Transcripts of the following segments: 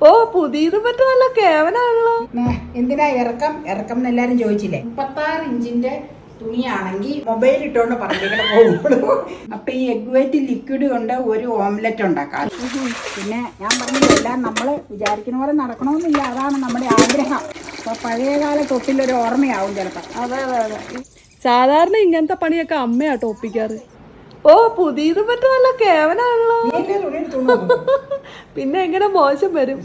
ഓ പുതിയത് പറ്റ നല്ല കേവനാണല്ലോ. എന്തിനാ ഇറക്കം ഇറക്കം എന്ന് എല്ലാരും ചോദിച്ചില്ലേ. 36 ഇഞ്ചിന്റെ തുണിയാണെങ്കിൽ മൊബൈൽ ഇട്ടോണ്ട് പറഞ്ഞിട്ട് പോകുള്ളൂ. അപ്പൊ ഈ എഗ് വൈറ്റ് ലിക്വിഡ് കൊണ്ട് ഒരു ഓംലെറ്റ് ഉണ്ടാക്കാം. പിന്നെ ഞാൻ പറഞ്ഞില്ല, എല്ലാം നമ്മൾ വിചാരിക്കുന്ന പോലെ നടക്കണമെന്നില്ല, അതാണ് നമ്മുടെ ആഗ്രഹം. അപ്പൊ പഴയകാല തൊട്ടിലൊരു ഓർമ്മയാവും ചിലപ്പോൾ. അതെ അതെ അതെ. സാധാരണ ഇങ്ങനത്തെ പണിയൊക്കെ അമ്മയാട്ടോ ഒപ്പിക്കാറ്. ഓ പുതിയത് പറ്റ നല്ല കേവനാണല്ലോ. പിന്നെ എങ്ങനെ മോശം വരും.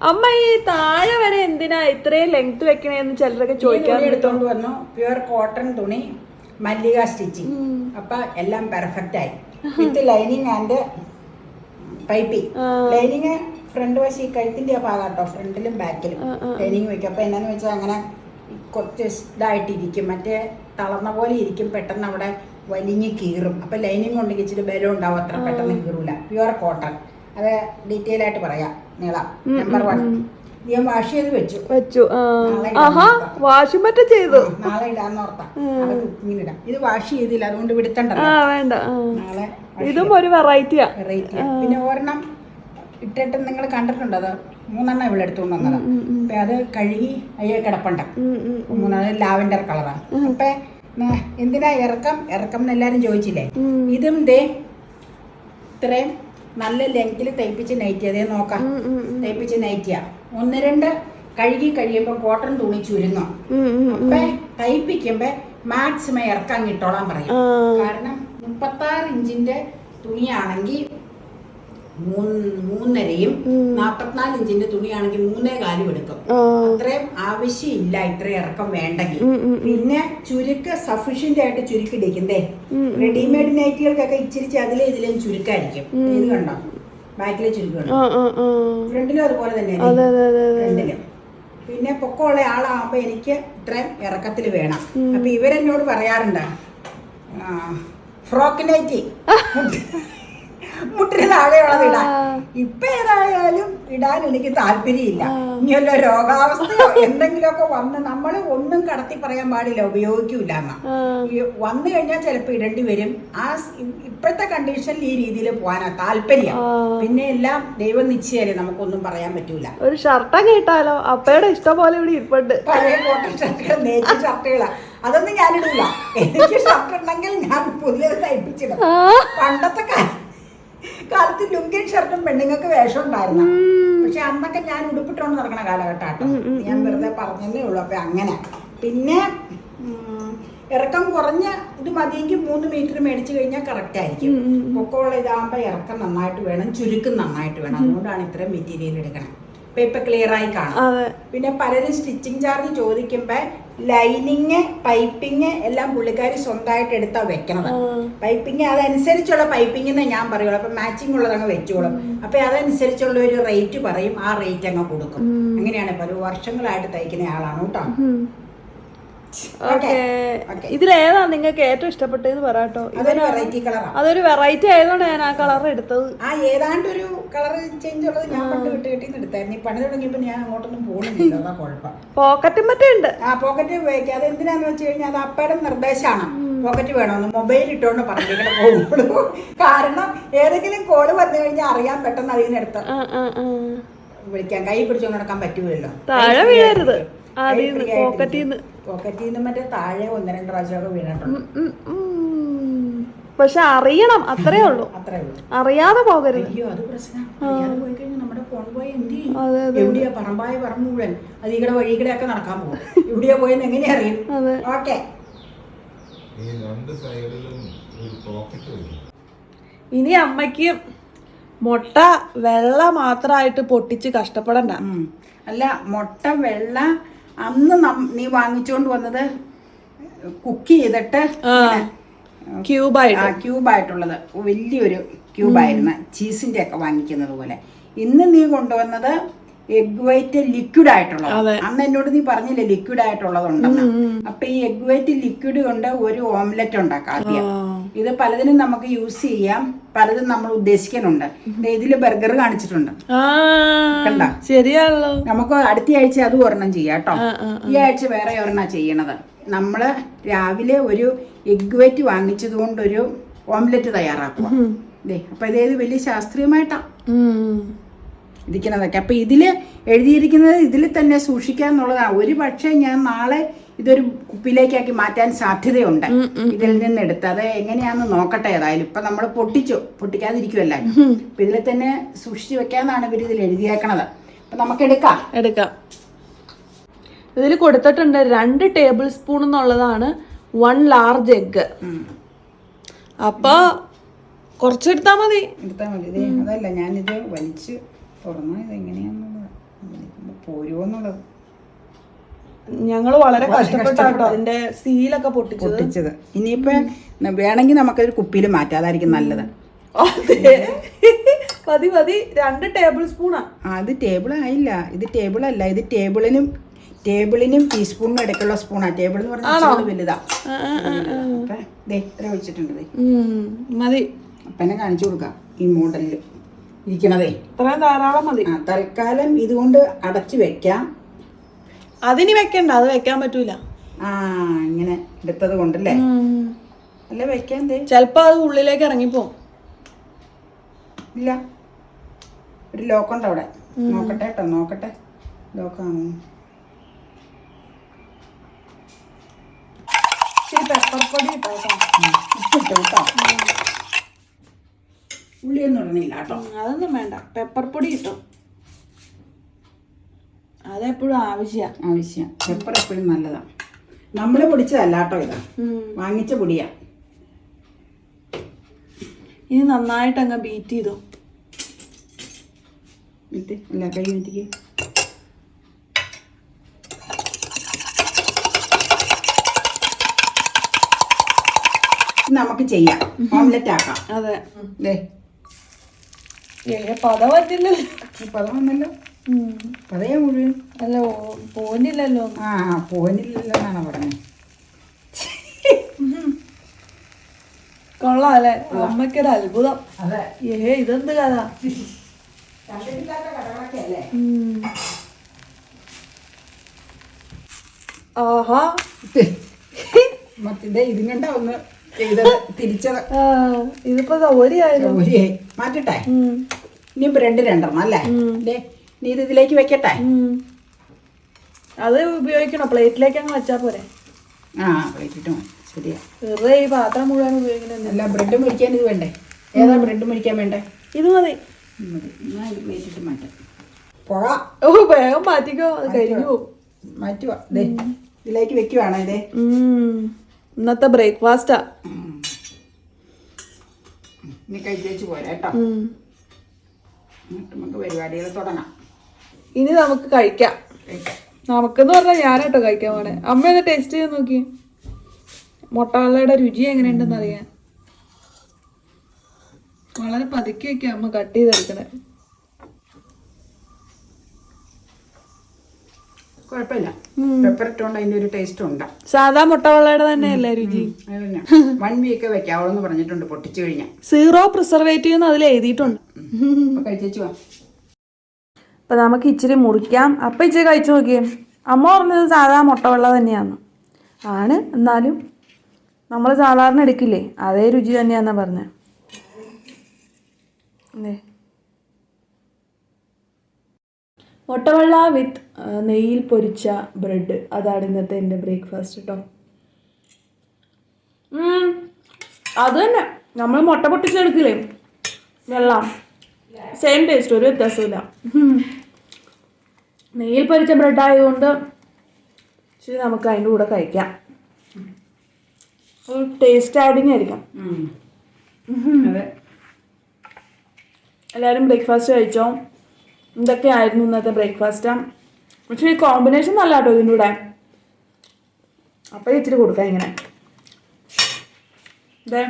അമ്മ ഈ താഴെ വരെ എന്തിനാ ഇത്രയും ലെങ്ത് വെക്കണേന്ന് ചിലരൊക്കെ ചോദിക്കാൻ. എടുത്തോണ്ട് വന്നു പ്യുവർ കോട്ടൺ തുണി, മല്ലിക സ്റ്റിച്ചിങ്. അപ്പൊ എല്ലാം പെർഫെക്റ്റ് ആയി. With lining and piping. Lining front വശം ഈ കഴുത്തിന്റെ ഭാഗാട്ടോ, ഫ്രണ്ടിലും ബാക്കിലും ലൈനിങ് വെക്കും. അപ്പൊ എന്നാന്ന് വെച്ചാൽ അങ്ങനെ കുറച്ച് ഇതായിട്ടിരിക്കും, മറ്റേ തളർന്ന പോലെ ഇരിക്കും, പെട്ടെന്ന് അവിടെ വലിഞ്ഞ് കീറും. അപ്പൊ ലൈനിങ് ഉണ്ടെങ്കിൽ ഇച്ചിരി ബലം ഉണ്ടാവും, അത്ര പെട്ടെന്ന് കീറൂല. Pure cotton. അത് ഡീറ്റെയിൽ ആയിട്ട് പറയാം. നീളം നമ്പർ 1. ഞാൻ വാഷ് ചെയ്ത് വെച്ചു. വാഷും മറ്റും ചെയ്തു. നാളെ ഇടാന്ന് ഓർത്താ. ഇങ്ങനെ ഇടാം. ഇത് വാഷ് ചെയ്തില്ല, അതുകൊണ്ട് വിടുത്തണ്ടല്ലോ. വേണ്ട. നാളെ ഇതും ഒരു വെറൈറ്റിയാ. പിന്നെ ഒരെണ്ണം ഇട്ടിട്ട് നിങ്ങൾ കണ്ടിട്ടുണ്ടോ? അത് 3 എണ്ണം ഇവിടെ എടുത്തുകൊണ്ട് വന്നതാ. അപ്പൊ അത് കഴുകി അയ്യ കിടപ്പുണ്ട്. 3 ലാവൻഡർ കളറാണ്. അപ്പൊ എന്തിനാ ഇറക്കം എന്ന് എല്ലാരും ചോദിച്ചില്ലേ. ഇതും ദേ ഇത്രയും നല്ല ലെങ്തിൽ തയ്പ്പിച്ച് നൈറ്റി. അതേ നോക്കാം, തയ്പ്പിച്ച് നൈറ്റിയാ. 1-2 കഴുകി കഴിയുമ്പോ കോട്ടൺ തുണി ചുരുങ്ങും. അപ്പൊ തയ്പ്പിക്കുമ്പോ മാക്സിമം ഇറക്കം കിട്ടോളാൻ പറയും. കാരണം 36 ഇഞ്ചിന്റെ തുണിയാണെങ്കിൽ 3.5യും 44 ഇഞ്ചിന്റെ തുണിയാണെങ്കിൽ 3.25 എടുക്കും. അത്രയും ആവശ്യമില്ല ഇത്രയും ഇറക്കം വേണ്ടെങ്കിൽ. പിന്നെ ചുരുക്ക സഫീഷ്യന്റ് ആയിട്ട് ചുരുക്കിടിക്കുന്നേ. റെഡിമെയ്ഡ് നൈറ്റികൾക്കൊക്കെ ഇച്ചിരി അതിലെ ഇതിലേയും ചുരുക്കായിരിക്കും. ഇത് കണ്ടോ, ബാക്കിലെ ചുരുക്കം, ഫ്രണ്ടിലും അതുപോലെ തന്നെ ഫ്രണ്ടിലും. പിന്നെ പൊക്കമുള്ള ആളാകുമ്പോ എനിക്ക് ഇത്രയും ഇറക്കത്തിൽ വേണം. അപ്പൊ ഇവരെന്നോട് പറയാറുണ്ട്, ഫ്രോക്ക് നൈറ്റി മുട്ടിന് താഴെയുള്ളത് ഇടാൻ. ഇപ്പൊ ഏതായാലും ഇടാൻ എനിക്ക് താല്പര്യമില്ല. ഇനിയല്ല രോഗാവസ്ഥയോ എന്തെങ്കിലുമൊക്കെ വന്ന് നമ്മൾ ഒന്നും കടത്തി പറയാൻ പാടില്ല, ഉപയോഗിക്കൂല എന്നാ. വന്നു കഴിഞ്ഞാൽ ചിലപ്പോൾ ഇടേണ്ടി വരും. ആ ഇപ്പോഴത്തെ കണ്ടീഷനിൽ ഈ രീതിയിൽ പോകാനാ താല്പര്യം. പിന്നെ എല്ലാം ദൈവം നിശ്ചയല്ലേ, നമുക്കൊന്നും പറയാൻ പറ്റൂല. ഒരു ഷർട്ടൊക്കെ ഇട്ടാലോ? അപ്പയുടെ ഇഷ്ടം പോലെ ഇവിടെ ഇരിപ്പുണ്ട്. പഴയ കോട്ടൺ ഷർട്ടുകൾ, നേച്ചർ ഷർട്ടുകളാ. അതൊന്നും ഞാനിടില്ല. എനിക്ക് ഷർട്ട് ഉണ്ടെങ്കിൽ ഞാൻ പുതിയത് തയ്പ്പിച്ചിടും. പണ്ടത്തെ കാലത്ത് ലുങ്കിൻ ഷർട്ടും പെണ്ണുങ്ങൾക്ക് വേഷം ഉണ്ടായിരുന്നു. പക്ഷെ അന്നൊക്കെ ഞാൻ ഉടുപ്പിട്ടോണ്ട് നടക്കണ കാലഘട്ടാട്ടോ. ഞാൻ വെറുതെ പറഞ്ഞതേ ഉള്ളൂ. അപ്പൊ അങ്ങനെ. പിന്നെ ഇറക്കം കുറഞ്ഞ ഇത് മതിയെങ്കിൽ 3 മീറ്റർ മേടിച്ചു കഴിഞ്ഞാൽ കറക്റ്റ് ആയിരിക്കും. പൊക്കമുള്ള ഇതാകുമ്പോ ഇറക്കം നന്നായിട്ട് വേണം, ചുരുക്കം നന്നായിട്ട് വേണം. അതുകൊണ്ടാണ് ഇത്രയും മെറ്റീരിയൽ എടുക്കണം. ഇപ്പൊ ഇപ്പൊ ക്ലിയർ ആയി കാണാം. പിന്നെ പലരും സ്റ്റിച്ചിങ് ചാർജ് ചോദിക്കുമ്പോ ലൈനിങ് പൈപ്പിങ് എല്ലാം പുള്ളിക്കാരി സ്വന്തമായിട്ട് എടുത്താ വെക്കണത്. പൈപ്പിങ് അതനുസരിച്ചുള്ള പൈപ്പിംഗ് ഞാൻ പറയുള്ളൂ. അപ്പൊ മാച്ചിങ് ഉള്ളത് അങ്ങ് വെച്ചോളും. അപ്പൊ അതനുസരിച്ചുള്ള ഒരു റേറ്റ് പറയും, ആ റേറ്റ് അങ്ങ് കൊടുക്കും. അങ്ങനെയാണ്. പല വർഷങ്ങളായിട്ട് തയ്ക്കുന്ന ആളാണ് കേട്ടോ. ഇതിലേതാ നിങ്ങൾക്ക് ഏറ്റവും ഇഷ്ടപ്പെട്ടത് പറയാട്ടോ? അതൊരു വെറൈറ്റി കളറാണ്. അതൊരു വെറൈറ്റി ആയതുകൊണ്ട് ഞാൻ ആ കളർ എടുത്തത്. ഏതാണ്ടൊരു കളർ ചേഞ്ച് ഉള്ളത് ഞാൻ പണ്ട് കിട്ടിന്ന് എടുത്തായിരുന്നു. ഈ പണി തുടങ്ങിയപ്പോ ഞാൻ അങ്ങോട്ടൊന്നും പോകുന്നില്ല. അതാ കുഴപ്പം. പോക്കറ്റും മറ്റേ ഉണ്ട്. പോക്കറ്റ് ഉപയോഗിക്കുക. അത് എന്തിനാന്ന് വെച്ച് കഴിഞ്ഞാൽ അത് അപ്പയുടെ നിർദ്ദേശമാണ്. പോക്കറ്റ് വേണമെന്ന് മൊബൈൽ ഇട്ടോണ്ട് പറഞ്ഞിട്ട് പോകുള്ളൂ. കാരണം ഏതെങ്കിലും കോള് വന്നു കഴിഞ്ഞാൽ അറിയാൻ പെട്ടെന്ന് അതിനെടുത്ത് വിളിക്കാൻ. കൈ പിടിച്ചോണ്ട് നടക്കാൻ പറ്റൂലല്ലോ. താഴെ വീഴരുത്. പോക്കറ്റിൽ നിന്ന് മറ്റേ താഴെ 1-2 പ്രാവശ്യമൊക്കെ വീണിട്ടുണ്ട്. പക്ഷെ അറിയണം, അത്രേ ഉള്ളൂ. അറിയാതെ പോകരുത്. അയ്യോ അത് പ്രശ്നം. അറിയാതെ പോയി കഴിഞ്ഞാൽ നമ്മുടെ ഫോൺ പോയി എന്ത് ചെയ്യും? എവിടെയാ പറമ്പായ പറമ്പ് മുഴുവൻ അതികൂടെ വഴികൂടെ ഒക്കെ നടക്കാൻ പോകും. എവിടെയാ പോയെന്ന് എങ്ങനെ അറിയും? ഓക്കെ. ഇനി അമ്മയ്ക്ക് മുട്ട വെള്ള മാത്രമായിട്ട് പൊട്ടിച്ച് കഷ്ടപ്പെടണ്ട. അല്ല, മുട്ട വെള്ള അന്ന് നീ വാങ്ങിച്ചോണ്ട് വന്നത് കുക്ക് ചെയ്തിട്ട് ക്യൂബായിട്ടുള്ളത് വലിയൊരു ക്യൂബായിരുന്നു, ചീസിന്റെ ഒക്കെ വാങ്ങിക്കുന്നത് പോലെ. ഇന്ന് നീ കൊണ്ടുവന്നത് എഗ് വൈറ്റ് ലിക്വിഡ് ആയിട്ടുള്ളത്. അന്ന് എന്നോട് നീ പറഞ്ഞില്ലേ ലിക്വിഡ് ആയിട്ടുള്ളതുണ്ടെന്ന്. അപ്പൊ ഈ എഗ് വൈറ്റ് ലിക്വിഡ് കൊണ്ട് ഒരു ഓംലെറ്റ് ഉണ്ടാക്കാം ആദ്യം. ഇത് പലതിനും നമുക്ക് യൂസ് ചെയ്യാം, പലതും നമ്മൾ ഉദ്ദേശിക്കുന്നുണ്ട്. ഇതില് ബർഗർ കാണിച്ചിട്ടുണ്ട്, കണ്ട? ശരിയാണല്ലോ. നമുക്ക് അടുത്ത ആഴ്ച അത് ഒരെണ്ണം ചെയ്യാം കേട്ടോ. ഈ ആഴ്ച വേറെ ഒരെണ്ണം ചെയ്യണത്. നമ്മള് രാവിലെ ഒരു എഗ് വൈറ്റ് വാങ്ങിച്ചത് കൊണ്ടൊരു ഓംലെറ്റ് തയ്യാറാക്കുക. അപ്പൊ ഇതേത് വലിയ ശാസ്ത്രീയമായിട്ടാ. ഇരിക്കുന്നതൊക്കെ. അപ്പം ഇതിൽ എഴുതിയിരിക്കുന്നത് ഇതിൽ തന്നെ സൂക്ഷിക്കുക എന്നുള്ളതാണ്. ഒരു പക്ഷേ ഞാൻ നാളെ ഇതൊരു കുപ്പിയിലേക്കാക്കി മാറ്റാൻ സാധ്യതയുണ്ട്. ഇതിൽ നിന്ന് എടുത്ത് അത് എങ്ങനെയാണെന്ന് നോക്കട്ടെ. ഏതായാലും ഇപ്പം നമ്മൾ പൊട്ടിക്കാതിരിക്കുമല്ല. അപ്പം ഇതിൽ തന്നെ സൂക്ഷിച്ച് വെക്കാന്നാണ് ഇവർ ഇതിൽ എഴുതിയേക്കണത്. അപ്പം നമുക്ക് എടുക്കാം. ഇതിൽ കൊടുത്തിട്ടുണ്ട് 2 ടേബിൾ സ്പൂൺ എന്നുള്ളതാണ് 1 ലാർജ് എഗ്ഗ്. അപ്പോൾ കുറച്ചെടുത്താൽ മതി. അതല്ല, ഞാനിത് വലിച്ച് തുറന്നാൽ ഇതെങ്ങനെയാണെന്നുള്ളത് പോരുമോന്നുള്ളത് ഞങ്ങൾ വളരെ കഷ്ടപ്പെട്ടാട്ടോ അതിന്റെ സീലൊക്കെ പൊട്ടിച്ചത്. ഇനിയിപ്പോ വേണമെങ്കിൽ നമുക്കൊരു കുപ്പിയിൽ മാറ്റാം, അതായിരിക്കും നല്ലത്. മതി 2 ടേബിൾ സ്പൂണാ. അത് ടേബിൾ ആയില്ല, ഇത് ടേബിൾ അല്ല, ഇത് ടേബിളിനും ടീസ്പൂണിനും ഇടയ്ക്കുള്ള സ്പൂണാ. ടേബിൾ എന്ന് പറഞ്ഞാൽ വലുതാ. ഇത്ര വെച്ചിട്ടുണ്ട്. മതി. അപ്പനെ കാണിച്ചു കൊടുക്കാം ഈ മോഡലിൽ ഇരിക്കണതേ. ഇത്രയും ധാരാളം മതി. തൽക്കാലം ഇതുകൊണ്ട് അടച്ചു വെക്കാം. അതിനി വെക്കണ്ട, അത് വെക്കാൻ പറ്റൂല. ഇങ്ങനെ എടുത്തത് കൊണ്ടല്ലേ. അല്ല വെക്കാൻ ചെലപ്പോ അത് ഉള്ളിലേക്ക് ഇറങ്ങിപ്പോ. ഇല്ല, ഒരു ലോക്കുണ്ട് അവിടെ. നോക്കട്ടെ കേട്ടോ, നോക്കട്ടെ ലോക്കാണോ. പെപ്പർപ്പൊടി ഇട്ടോ കേട്ടോ. ഉള്ളിയൊന്നും ഇടണില്ല കേട്ടോ. അതൊന്നും വേണ്ട, പെപ്പർപ്പൊടി ഇട്ടോ. അതെപ്പോഴും ആവശ്യം. പെപ്പർ എപ്പോഴും നല്ലതാണ്. നമ്മൾ പൊടിച്ചതല്ല കേട്ടോ, ഇതാ വാങ്ങിച്ച പൊടിയാ. ഇനി നന്നായിട്ട് അങ്ങ് ബീറ്റ് ചെയ്തോ. അല്ല, കൈ വീട്ടിക്ക്. നമുക്ക് ചെയ്യാം, ഓംലെറ്റ് ആക്കാം. അതെ, പദം വന്നല്ലോ. പതയാ മുഴുവൻ അല്ല, പോന്നില്ലല്ലോ. പോന്നില്ലല്ലോ എന്നാണ് പറഞ്ഞത്. കൊള്ളാം അല്ലേ? അമ്മയ്ക്കൊരു അത്ഭുതം. ഇതെന്ത് കഥ? ആഹാ, മറ്റേ ഇതും കണ്ട ഒന്ന് ചെയ്തത് തിരിച്ചത്. ഇതിപ്പോ സൗകര്യമായല്ലോ. മാറ്റട്ടെ. ഇനി ബ്രെഡ് 2 അല്ലേ? നീ ഇത് ഇതിലേക്ക് വെക്കട്ടെ. അത് ഉപയോഗിക്കണോ? പ്ലേറ്റിലേക്ക് അങ്ങ് വെച്ചാ പോരെ? പ്ലേറ്റിട്ടോ. ശരിയാ. വെറുതെ ഈ പാത്രം മുഴുവൻ ഉപയോഗിക്കണ. അല്ല, ബ്രെഡ് മുറിക്കാൻ ഇത് വേണ്ടേ? ഏതാ ബ്രെഡ് മുറിക്കാൻ വേണ്ടേ? ഇത് മതി. ഞാൻ ഇത് പ്ലേറ്റിട്ട് മാറ്റാം. വേഗം മാറ്റിക്കോ, അത് കഴിഞ്ഞു പോകും. മാറ്റുവാ. ഇതിലേക്ക് വെക്കുവാണോ? ഇതേ ഇന്നത്തെ ബ്രേക്ക്ഫാസ്റ്റാ. ഇനി കഴിച്ചു പോരാ കേട്ടോ. നമുക്ക് പരിപാടികൾ തുടങ്ങാം. ഇനി നമുക്ക് കഴിക്കാം. നമുക്കെന്ന് പറഞ്ഞാൽ ഞാനാട്ടോ കഴിക്കാൻ പോണേ. അമ്മ ഒന്ന് ടേസ്റ്റ് ചെയ്ത് നോക്കി, മുട്ടവെള്ളയുടെ രുചി എങ്ങനെയുണ്ടെന്ന് അറിയാൻ. വളരെ പതുക്കെ അമ്മ കട്ട് ചെയ്തെടുക്കണേ. കുഴപ്പമില്ല, പെപ്പർ ഇട്ടുകൊണ്ട് അതിന്റെ ഒരു ടേസ്റ്റ് ഉണ്ട്. സാധാ മുട്ടവെള്ളയുടെ തന്നെയല്ലേ രുചി. 1 വീക്ക് വെക്കാവോന്ന് പറഞ്ഞിട്ടുണ്ട് പൊട്ടിച്ചു കഴിഞ്ഞാൽ. 0 പ്രിസർവേറ്റീവ് എന്ന് അതിൽ എഴുതിയിട്ടുണ്ട്. കഴിച്ചു. അപ്പൊ നമുക്ക് ഇച്ചിരി മുറിക്കാം. അപ്പൊ ഇച്ചിരി കഴിച്ചു നോക്കിയേ. അമ്മ പറഞ്ഞത് സാധാ മുട്ടവെള്ള തന്നെയാണ്. എന്നാലും നമ്മൾ സാധാരണ എടുക്കില്ലേ, അതേ രുചി തന്നെയാന്നാ പറഞ്ഞത്. മുട്ടവെള്ള വിത്ത് നെയ്യിൽ പൊരിച്ച ബ്രെഡ്, അതാണ് ഇന്നത്തെ എൻ്റെ ബ്രേക്ക്ഫാസ്റ്റ് കേട്ടോ. അത് തന്നെ, നമ്മൾ മുട്ട പൊട്ടിച്ചെടുക്കില്ലേ വെള്ളം, സെയിം ടേസ്റ്റ്, ഒരു വ്യത്യാസമില്ല. നെയ്യിൽ പൊരിച്ച ബ്രെഡ് ആയതുകൊണ്ട് ശരി, നമുക്ക് അതിൻ്റെ കൂടെ കഴിക്കാം. ഒരു ടേസ്റ്റ് ആഡിങ് ആയിരിക്കാം. എല്ലാവരും ബ്രേക്ക്ഫാസ്റ്റ് കഴിച്ചോ? എന്തൊക്കെയായിരുന്നു ഇന്നത്തെ ബ്രേക്ക്ഫാസ്റ്റ്? പക്ഷേ ഈ കോമ്പിനേഷൻ നല്ല കേട്ടോ ഇതിൻ്റെ കൂടെ. അപ്പം ഇച്ചിരി കൊടുക്കാം ഇങ്ങനെ. ഇതേ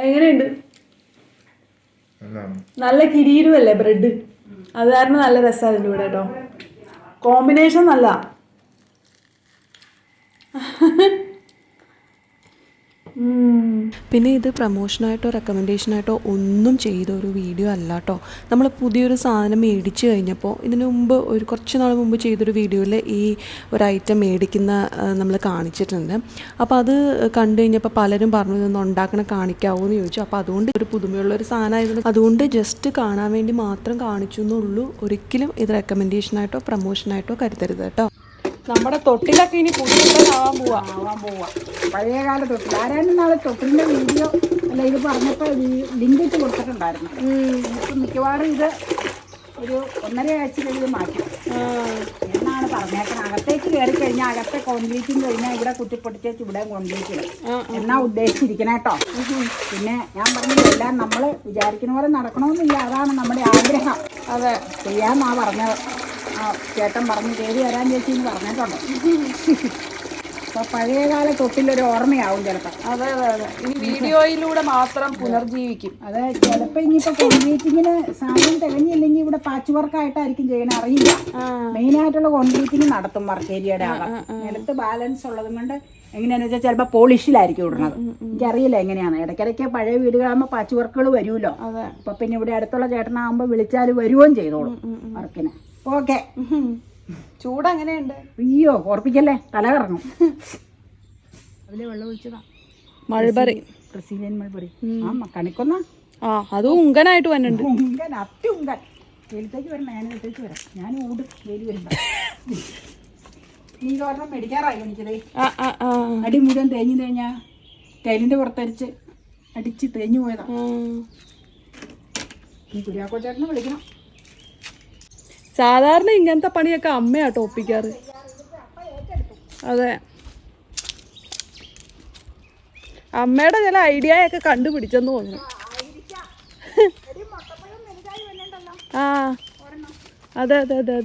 എങ്ങനെയുണ്ട്? നല്ല കിരീരുമല്ലേ ബ്രെഡ്, അത് കാരണം നല്ല രസമാണ് അതിൻ്റെ കൂടെ കേട്ടോ. കോമ്പിനേഷൻ നല്ല. പിന്നെ ഇത് പ്രൊമോഷനായിട്ടോ റെക്കമെൻഡേഷനായിട്ടോ ഒന്നും ചെയ്ത ഒരു വീഡിയോ അല്ല കേട്ടോ. നമ്മൾ പുതിയൊരു സാധനം മേടിച്ച് കഴിഞ്ഞപ്പോൾ ഇതിനു മുമ്പ് കുറച്ച് നാൾ മുമ്പ് ചെയ്തൊരു വീഡിയോയിൽ ഈ ഒരു ഐറ്റം മേടിക്കുന്ന നമ്മൾ കാണിച്ചിട്ടുണ്ട്. അപ്പോൾ അത് കണ്ടു കഴിഞ്ഞപ്പോൾ പലരും പറഞ്ഞു ഇതൊന്ന് ഉണ്ടാക്കണം കാണിക്കാവോ എന്ന് ചോദിച്ചു. അപ്പോൾ അതുകൊണ്ട് ഒരു പുതുമയുള്ളൊരു സാധനമായിരുന്നു, അതുകൊണ്ട് ജസ്റ്റ് കാണാൻ വേണ്ടി മാത്രം കാണിച്ചു എന്നുള്ളൂ. ഒരിക്കലും ഇത് റെക്കമെൻഡേഷനായിട്ടോ പ്രൊമോഷനായിട്ടോ കരുതരുത് കേട്ടോ. നമ്മുടെ തൊട്ടിലൊക്കെ ഇനി പുതിയതാവാൻ പോവാ. പഴയകാല തൊട്ടിൽ ആരാനും നാളെ തൊട്ടിലിന്റെ വീഡിയോ അല്ല ഇത് പറഞ്ഞപ്പോൾ ലിങ്ക് ഇട്ട് കൊടുത്തിട്ടുണ്ടായിരുന്നു. ഇപ്പം മിക്കവാറും ഇത് ഒരു 1.5 ആഴ്ചയിൽ മാറ്റും എന്നാണ് പറഞ്ഞേക്കുന്നത്. അകത്തേക്ക് കയറി കഴിഞ്ഞാൽ അകത്തെ കോൺക്രീറ്റിങ് കഴിഞ്ഞാൽ ഇവിടെ കുത്തിപ്പൊട്ടിച്ചേച്ച് ഇവിടെ കോൺക്രീറ്റ് എന്നാ ഉദ്ദേശിച്ചിരിക്കണേ കേട്ടോ. പിന്നെ ഞാൻ പറഞ്ഞത് എല്ലാം നമ്മൾ വിചാരിക്കുന്ന പോലെ നടക്കണമെന്നില്ല, അതാണ് നമ്മുടെ ആഗ്രഹം. അതെ, ചെയ്യാമെന്നാ പറഞ്ഞത്. ചേട്ടൻ പറഞ്ഞു ചെയ്ത് തരാൻ ചേച്ചി എന്ന് പറഞ്ഞിട്ടുണ്ട്. അപ്പോൾ പഴയകാല തൊട്ടിലൊരു ഓർമ്മയാവും ചിലപ്പോൾ. അതെ അതെ അതെ, ഈ വീഡിയോയിലൂടെ മാത്രം പുനർജീവിക്കും. അതെ, ചിലപ്പോൾ ഇനിയിപ്പോൾ കോൺക്രീറ്റിങ്ങിന് സാധനം തികഞ്ഞില്ലെങ്കിൽ ഇവിടെ പാച്ച് വർക്കായിട്ടായിരിക്കും ചെയ്യണേ, അറിയില്ല. മെയിനായിട്ടുള്ള കോൺക്രീറ്റിങ് നടത്തും വർക്ക് ഏരിയയുടെ ആകാം. നിലത്ത് ബാലൻസ് ഉള്ളതും കൊണ്ട് എങ്ങനെയാണെന്ന് വെച്ചാൽ ചിലപ്പോൾ പോളിഷിലായിരിക്കും ഇടുന്നത്. എനിക്കറിയില്ല എങ്ങനെയാണ്. ഇടയ്ക്കിടയ്ക്ക് പഴയ വീടുകളാകുമ്പോൾ പാച്ച് വർക്കുകൾ വരുമല്ലോ. അപ്പോൾ പിന്നെ ഇവിടെ അടുത്തുള്ള ചേട്ടനാകുമ്പോൾ വിളിച്ചാൽ വരുകയും ചെയ്തോളും വർക്കിന്. ഓക്കെ, ചൂട് എങ്ങനെയുണ്ട്? അയ്യോ ഓർപ്പിക്കല്ലേ, തല കറങ്ങും. അതിലെ വെള്ളം ഒഴിച്ചതാ മൾബറി, ബ്രസീലിയൻ മൾബറി. ആ കണിക്കൊന്ന അതും ഉങ്കനായിട്ട് വന്നിട്ടുണ്ട്. ഉങ്കൻ, അത്തി ഉങ്കൻ. വെയിലത്തേക്ക് വരണം, ഞാൻ വെയിലത്തേക്ക് വരാം. ഞാൻ ഓടും വെയിൽ വരുമ്പോ. നീ ഒരെണ്ണം മേടിക്കാറായി എനിക്കത്. അടി മുഴുവൻ തേഞ്ഞു തേഞ്ഞാ ടൈലിന്റെ പുറത്തരിച്ച് അടിച്ച് തേഞ്ഞു പോയതാ. ഈ കുര്യാക്കോ ചേട്ടനെ വിളിക്കണം. സാധാരണ ഇങ്ങനത്തെ പണിയൊക്കെ അമ്മയാട്ടോ ഒപ്പിക്കാറ്. അതെ, അമ്മയുടെ ചില ഐഡിയ ഒക്കെ കണ്ടുപിടിച്ചെന്ന് തോന്നുന്നു. ആ അതെ അതെ അതെ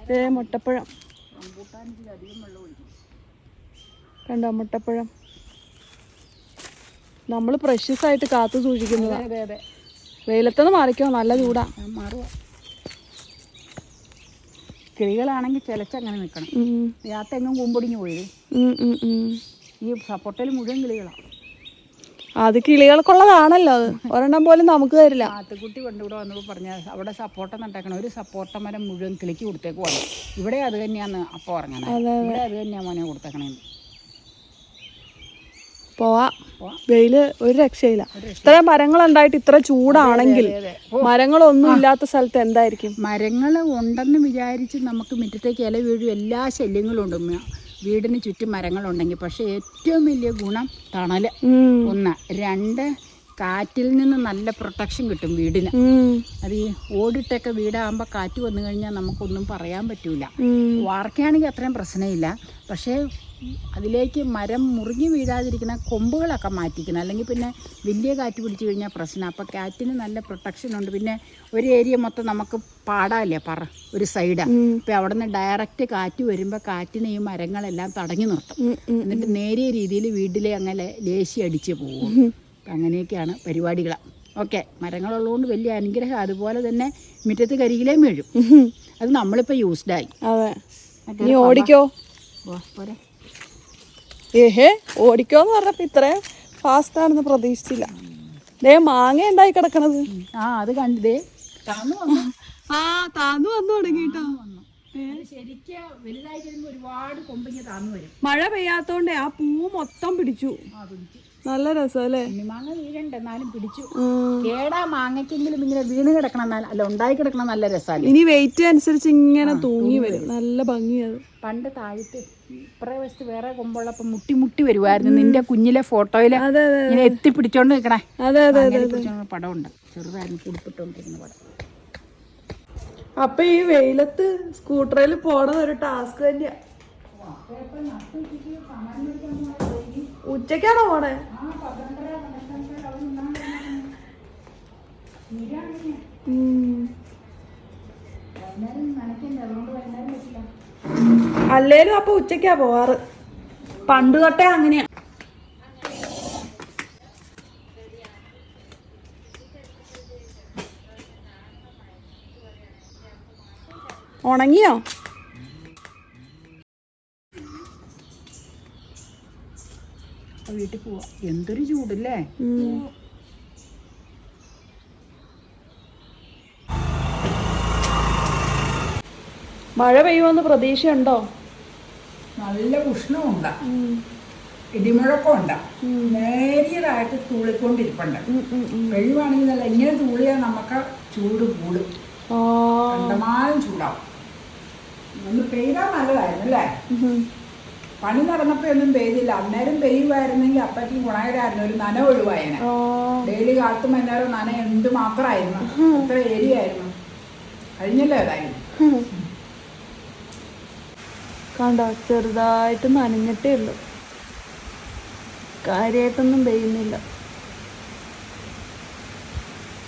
അതെ, മുട്ടപ്പഴം കണ്ടോ, മുട്ടപ്പഴം നമ്മൾ പ്രഷ്യസ് ആയിട്ട് കാത്തു സൂക്ഷിക്കുന്നതാ. അതെ അതെ, വെയിലത്തുനിന്ന് മാറിക്കോ, നല്ല ചൂടാ. മാറുക. കിളികളാണെങ്കിൽ ചിലച്ചങ്ങനെ നിൽക്കണം. രാത്തെങ്ങും കൂമ്പൊടിഞ്ഞു പോയത്. ഈ സപ്പോട്ടയിൽ മുഴുവൻ കിളികളാണ്. അത് കിളികൾക്കുള്ളതാണല്ലോ, അത് ഒരെണ്ണം പോലും നമുക്ക് തരില്ല. ആത്തുകുട്ടി കൊണ്ടിവിടെ വന്നപ്പോൾ പറഞ്ഞാൽ അവിടെ സപ്പോട്ട നട്ടേക്കണം, ഒരു സപ്പോട്ട മരം മുഴുവൻ കിളിക്ക് കൊടുത്തേക്ക് പോകണം. ഇവിടെ അത് തന്നെയാന്ന് അപ്പോൾ ഉറങ്ങണം, ഇവിടെ അത് തന്നെയാണ് മോനെ കൊടുത്തേക്കണേന്ന്. പോവാ, വെയില് ഒരു രക്ഷയില്ല. ഇത്രയും മരങ്ങളുണ്ടായിട്ട് ഇത്ര ചൂടാണെങ്കിൽ മരങ്ങളൊന്നും ഇല്ലാത്ത സ്ഥലത്ത് എന്തായിരിക്കും? മരങ്ങൾ ഉണ്ടെന്ന് വിചാരിച്ച് നമുക്ക് മുറ്റത്തേക്ക് ഇല വീഴും, എല്ലാ ശല്യങ്ങളും ഉണ്ട് വീടിന് ചുറ്റും മരങ്ങളുണ്ടെങ്കിൽ. പക്ഷേ ഏറ്റവും വലിയ ഗുണം തണൽ, 1. 2, കാറ്റിൽ നിന്ന് നല്ല പ്രൊട്ടക്ഷൻ കിട്ടും വീടിന്. അത് ഈ ഓടിട്ടൊക്കെ വീടാകുമ്പോൾ കാറ്റ് വന്നു കഴിഞ്ഞാൽ നമുക്കൊന്നും പറയാൻ പറ്റൂല. വാർക്കയാണെങ്കിൽ അത്രയും പ്രശ്നമില്ല. പക്ഷേ അതിലേക്ക് മരം മുറിഞ്ഞു വീഴാതിരിക്കുന്ന കൊമ്പുകളൊക്കെ മാറ്റിക്കണം, അല്ലെങ്കിൽ പിന്നെ വലിയ കാറ്റ് പിടിച്ചു കഴിഞ്ഞാൽ പ്രശ്നം. അപ്പോൾ കാറ്റിന് നല്ല പ്രൊട്ടക്ഷൻ ഉണ്ട്. പിന്നെ ഒരു ഏരിയ മൊത്തം നമുക്ക് പാടാല്ലേ, ഒരു സൈഡ്. അപ്പോൾ അവിടെ നിന്ന് ഡയറക്റ്റ് കാറ്റ് വരുമ്പോൾ കാറ്റിന് ഈ മരങ്ങളെല്ലാം തടഞ്ഞു നിർത്തും. എന്നിട്ട് നേരിയ രീതിയിൽ വീട്ടിലെ അങ്ങനെ ലേശി അടിച്ച് പോകും. അങ്ങനെയൊക്കെയാണ് പരിപാടികൾ. ഓക്കെ, മരങ്ങളുള്ളതുകൊണ്ട് വലിയ അനുഗ്രഹം. അതുപോലെ തന്നെ മുറ്റത്ത് കരികിലേയും വീഴും. അത് നമ്മളിപ്പോൾ യൂസ്ഡായി. അതെ, നീ ഓടിക്കോ. പോരെ, ഏഹേ ഓടിക്കോന്ന് പറഞ്ഞപ്പോ ഇത്രയും ഫാസ്റ്റ് ആണെന്ന് പ്രതീക്ഷിച്ചില്ല. ദേ മാങ്ങ ഉണ്ടായി കിടക്കണത്. അത് കണ്ടേ താന്നു വന്നു തുടങ്ങിട്ടോ. ശരിക്കും വലുതായി കഴിയുമ്പോൾ ഒരുപാട് കൊമ്പിങ്ങ് താന്നു വരും. മഴ പെയ്യാത്തോണ്ടേ ആ പൂ മൊത്തം പിടിച്ചു. നല്ല രസമല്ലേ? മാങ്ങ വീഴണ്ട, എന്നാലും പിടിച്ചു. കേടാ മാങ്ങയ്ക്കെങ്കിലും ഇങ്ങനെ വീണ് കിടക്കണം, അല്ല ഉണ്ടായി കിടക്കണം, നല്ല രസമാണ്. ഇനി വെയിറ്റ് അനുസരിച്ച് ഇങ്ങനെ തൂങ്ങി വരും, നല്ല ഭംഗിയത്. പണ്ട് താഴത്ത് ഇപ്പറേ വശത്ത് വേറെ കൊമ്പുള്ളപ്പോൾ മുട്ടി മുട്ടി വരുമായിരുന്നു. നിന്റെ കുഞ്ഞിലെ ഫോട്ടോയില് ഇങ്ങനെ എത്തിപ്പിടിച്ചോണ്ട് നിൽക്കണേ. അതെ അതെ അതെ, പടമുണ്ട്, ചെറുതായിരുന്നു കുടിപ്പിട്ടോണ്ടിരിക്കുന്ന പടം. അപ്പൊ ഈ വെയിലത്ത് സ്കൂട്ടറിൽ പോണത് ഒരു ടാസ്ക് തന്നെയാ. ഉച്ചക്കാണോ പോണേ? അല്ലേലും അപ്പൊ ഉച്ചക്കാ പോവാറ്, പണ്ട് തൊട്ടേ അങ്ങനെയാ. ഉണങ്ങിയോ? വീട്ടിൽ പോവാ. എന്തൊരു ചൂടല്ലേ. മഴ പെയ്യുമെന്ന് പ്രതീക്ഷയുണ്ടോ? നല്ല ഉഷ്ണമുണ്ട്, ഇടിമുഴക്കമുണ്ട്, നേരിയതായിട്ട് തൂളിക്കൊണ്ടിരിപ്പുണ്ട്. കഴിയുവാണെങ്കിൽ നല്ല ഇങ്ങനെ തൂളിയാൽ നമുക്ക് ചൂട് കൂടും, കണ്ടമാനം ചൂടാവും. ഒന്ന് പെയ്താൽ നല്ലതായിരുന്നു അല്ലേ. പണി നടന്നപ്പോ ഒന്നും പെയ്തില്ല. അന്നേരം പെയ്യുമായിരുന്നെങ്കിൽ അപ്പഴേക്കും ഗുണകരമായിരുന്നു, ഒരു നന ഒഴിവായനെ. ഡെയിലി കാലത്തും വൈകുന്നേരം നന എന്ത് മാത്രമായിരുന്നു, എത്ര ഏരിയായിരുന്നു. കഴിഞ്ഞല്ലോ ഏതായാലും. കണ്ടോ, ചെറുതായിട്ട് നനഞ്ഞിട്ടേ ഉള്ളൂ, കാര്യമായിട്ടൊന്നും പെയ്യുന്നില്ല.